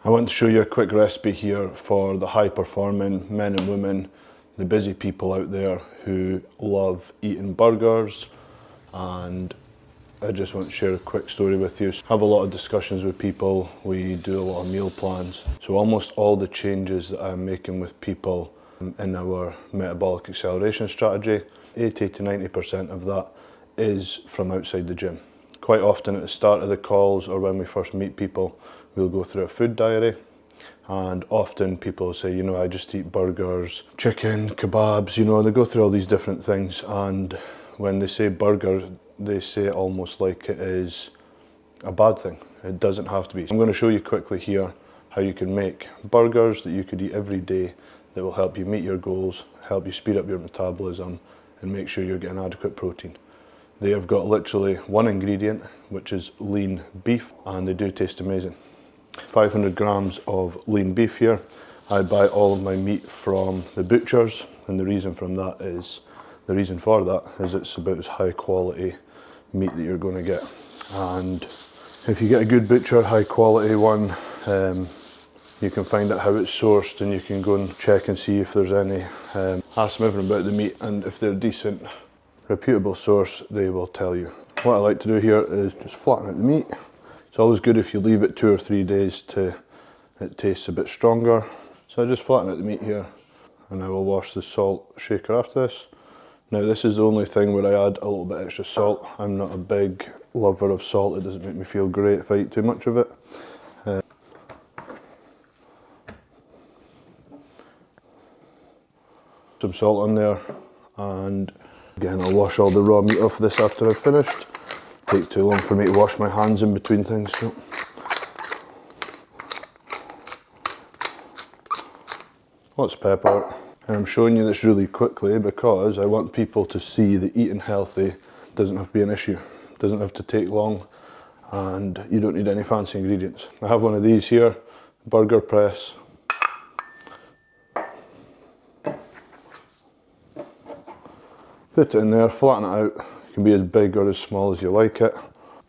I want to show you a quick recipe here for the high performing men and women, the busy people out there who love eating burgers, and I just want to share a quick story with you. I have a lot of discussions with people, we do a lot of meal plans, so almost all the changes that I'm making with people in our metabolic acceleration strategy, 80 to 90% of that is from outside the gym. Quite often at the start of the calls or when we first meet people, we'll go through a food diary, and often people say, you know, I just eat burgers, chicken, kebabs, you know, they go through all these different things, and when they say burger, they say it almost like it is a bad thing. It doesn't have to be. I'm going to show you quickly here how you can make burgers that you could eat every day that will help you meet your goals, help you speed up your metabolism, and make sure you're getting adequate protein. They have got literally one ingredient, which is lean beef, and they do taste amazing. 500 grams of lean beef here. I buy all of my meat from the butchers, and the reason for that is it's about as high quality meat that you're going to get. And if you get a good butcher, high quality one, you can find out how it's sourced, and you can go and check and see if there's any, ask them everything about the meat, and if they're a decent, reputable source, they will tell you. What I like to do here is just flatten out the meat. It's always good if you leave it 2 or 3 days it tastes a bit stronger. So I just flatten out the meat here, and I will wash the salt shaker after this. Now this is the only thing where I add a little bit extra salt. I'm not a big lover of salt, it doesn't make me feel great if I eat too much of it. Some salt on there, and again I'll wash all the raw meat off this after I've finished. Take too long for me to wash my hands in between things. So. Lots of pepper. And I'm showing you this really quickly because I want people to see that eating healthy doesn't have to be an issue. It doesn't have to take long, and you don't need any fancy ingredients. I have one of these here, burger press. Put it in there, flatten it out. It can be as big or as small as you like it.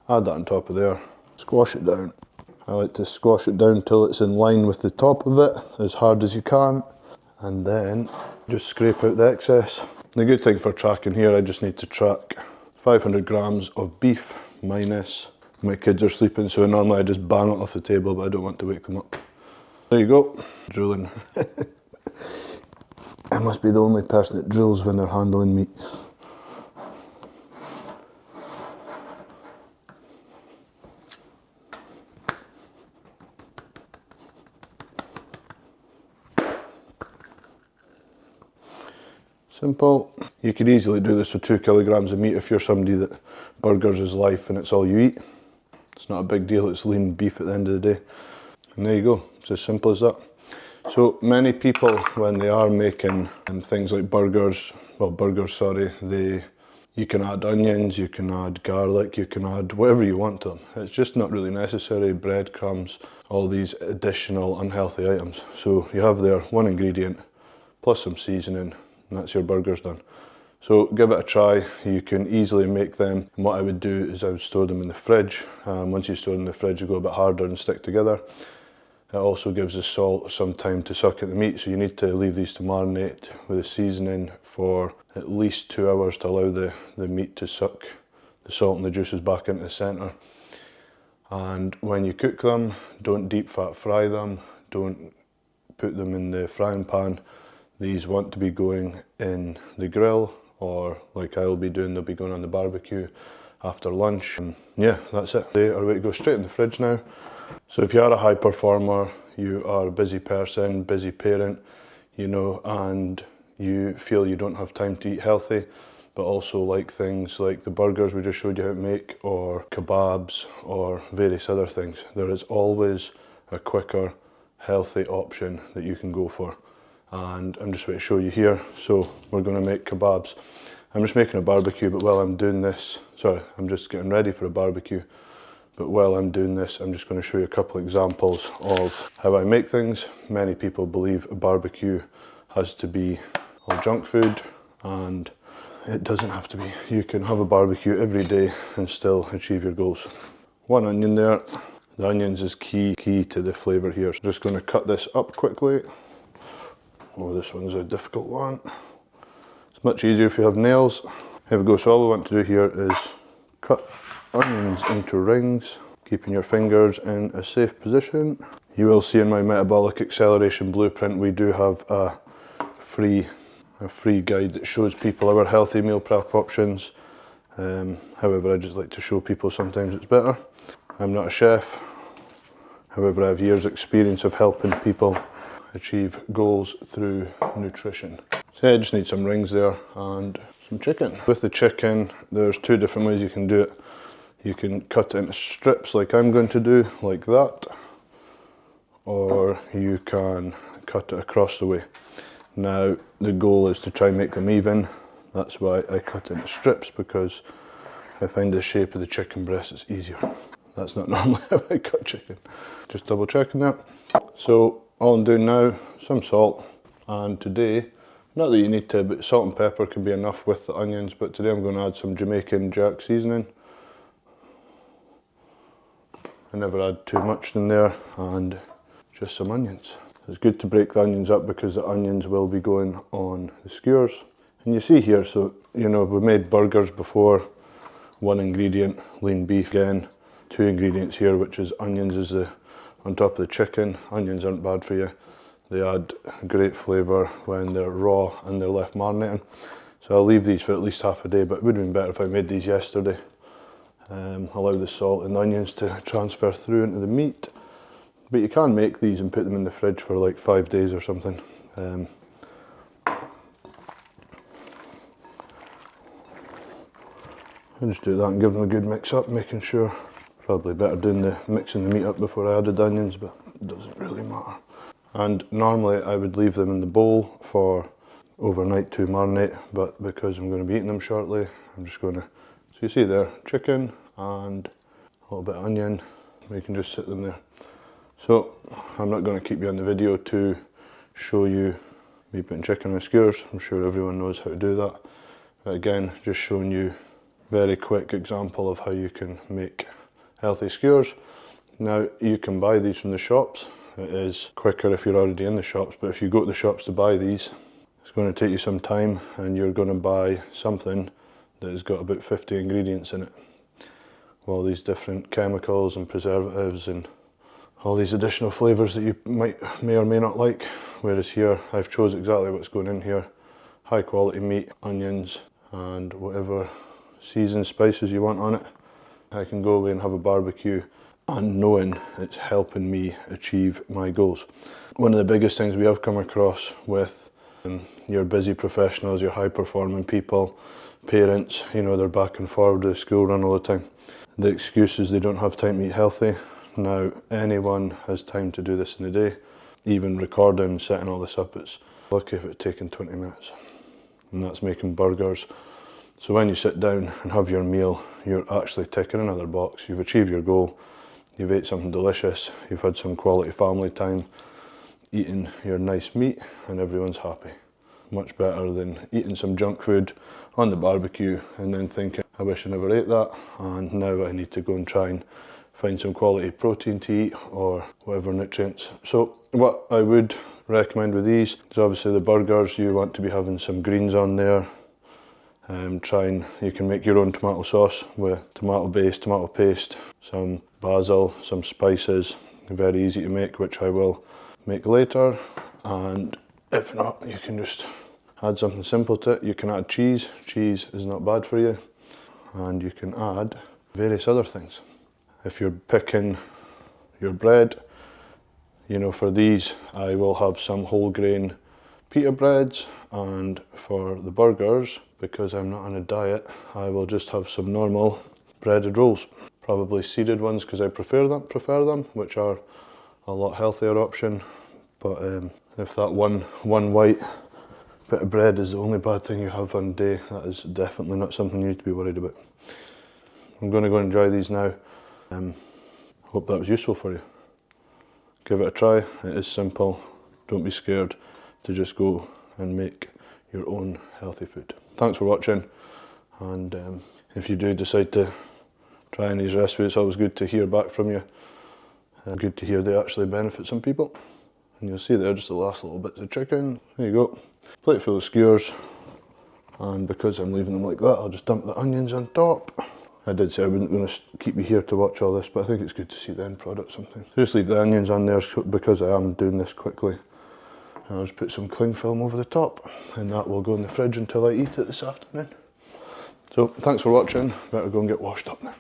Add that on top of there. Squash it down. I like to squash it down till it's in line with the top of it, as hard as you can. And then just scrape out the excess. The good thing for tracking here, I just need to track 500 grams of beef minus, my kids are sleeping, so normally I just bang it off the table, but I don't want to wake them up. There you go, drooling. I must be the only person that drills when they're handling meat. Simple. You could easily do this with 2 kilograms of meat if you're somebody that burgers is life and it's all you eat. It's not a big deal, it's lean beef at the end of the day. And there you go, it's as simple as that. So many people, when they are making things like burgers, you can add onions, you can add garlic, you can add whatever you want to them. It's just not really necessary, breadcrumbs, all these additional unhealthy items. So you have there one ingredient plus some seasoning, and that's your burgers done. So give it a try. You can easily make them, and what I would do is I would store them in the fridge. Once you store them in the fridge, they go a bit harder and stick together. It also gives the salt some time to suck at the meat, so you need to leave these to marinate with the seasoning for at least 2 hours to allow the meat to suck the salt and the juices back into the centre. And when you cook them, don't deep fat fry them, don't put them in the frying pan. These want to be going in the grill, or like I'll be doing, they'll be going on the barbecue after lunch. And yeah, that's it. They are ready to go straight in the fridge now. So if you are a high performer, you are a busy person, busy parent, you know, and you feel you don't have time to eat healthy, but also like things like the burgers we just showed you how to make, or kebabs, or various other things, there is always a quicker, healthy option that you can go for. And I'm just going to show you here. So we're going to make kebabs. I'm just making a barbecue, but while I'm doing this, I'm just getting ready for a barbecue. But while I'm doing this, I'm just going to show you a couple examples of how I make things. Many people believe a barbecue has to be all junk food, and it doesn't have to be. You can have a barbecue every day and still achieve your goals. 1 onion there, The onions is key to the flavour here. So just going to cut this up quickly. Oh, this one's a difficult one. It's much easier if you have nails. Here we go, so all we want to do here is cut onions into rings, keeping your fingers in a safe position. You will see in my Metabolic Acceleration Blueprint we do have a free guide that shows people our healthy meal prep options. However, I just like to show people sometimes it's better. I'm not a chef, however I have years experience of helping people achieve goals through nutrition. So yeah, I just need some rings there and some chicken. With the chicken, there's two different ways you can do it. You can cut it into strips like I'm going to do, like that, or you can cut it across the way. Now, the goal is to try and make them even. That's why I cut into strips, because I find the shape of the chicken breast is easier. That's not normally how I cut chicken. Just double checking that. So all I'm doing now, some salt, and today, not that you need to, but salt and pepper can be enough with the onions, but today I'm going to add some Jamaican Jack seasoning. I never add too much in there, and just some onions. It's good to break the onions up because the onions will be going on the skewers. And you see here, so you know, we made burgers before. One ingredient, lean beef again. Two ingredients here, which is onions is on top of the chicken. Onions aren't bad for you. They add great flavour when they're raw and they're left marinating. So I'll leave these for at least half a day, but it would have been better if I made these yesterday. Allow the salt and onions to transfer through into the meat. But you can make these and put them in the fridge for like 5 days or something. I just do that and give them a good mix up, making sure. Probably better doing mixing the meat up before I added onions, but it doesn't really matter. And normally I would leave them in the bowl for overnight to marinate, but because I'm going to be eating them shortly, I'm just going to, so you see there, chicken and a little bit of onion, you can just sit them there. So I'm not going to keep you on the video to show you me putting chicken on skewers. I'm sure everyone knows how to do that. But again, just showing you a very quick example of how you can make healthy skewers. Now you can buy these from the shops. It is quicker if you're already in the shops, but if you go to the shops to buy these, it's going to take you some time and you're going to buy something that has got about 50 ingredients in it. All these different chemicals and preservatives and all these additional flavours that you may or may not like. Whereas here, I've chose exactly what's going in here. High quality meat, onions, and whatever seasoned spices you want on it. I can go away and have a barbecue and knowing it's helping me achieve my goals. One of the biggest things we have come across with your busy professionals, your high performing people, parents, you know, they're back and forward to the school run all the time. The excuse is they don't have time to eat healthy. Now, anyone has time to do this in a day. Even recording and setting all this up, it's lucky if it's taken 20 minutes. And that's making burgers. So when you sit down and have your meal, you're actually ticking another box. You've achieved your goal. You've ate something delicious. You've had some quality family time, eating your nice meat, and everyone's happy. Much better than eating some junk food on the barbecue and then thinking, I wish I never ate that, and now I need to go and try and find some quality protein to eat or whatever nutrients. So what I would recommend with these is obviously the burgers, you want to be having some greens on there. You can make your own tomato sauce with tomato base, tomato paste, some basil, some spices, very easy to make, which I will make later. And if not, you can just add something simple to it. You can add cheese. Cheese is not bad for you. And you can add various other things. If you're picking your bread, you know, for these, I will have some whole grain pita breads, and for the burgers, because I'm not on a diet, I will just have some normal breaded rolls. Probably seeded ones because I prefer them, which are a lot healthier option. But if that one white bit of bread is the only bad thing you have on a day, that is definitely not something you need to be worried about. I'm going to go and enjoy these now. Hope that was useful for you. Give it a try. It is simple. Don't be scared to just go and make your own healthy food. Thanks for watching, and if you do decide to try any of these recipes, it's always good to hear back from you. Good to hear they actually benefit some people. And you'll see there just the last little bits of chicken. There you go. Plate full of skewers. And because I'm leaving them like that, I'll just dump the onions on top. I did say I wasn't going to keep you here to watch all this, but I think it's good to see the end product sometimes. Just leave the onions on there because I am doing this quickly. And I'll just put some cling film over the top, and that will go in the fridge until I eat it this afternoon. So, thanks for watching. Better go and get washed up now.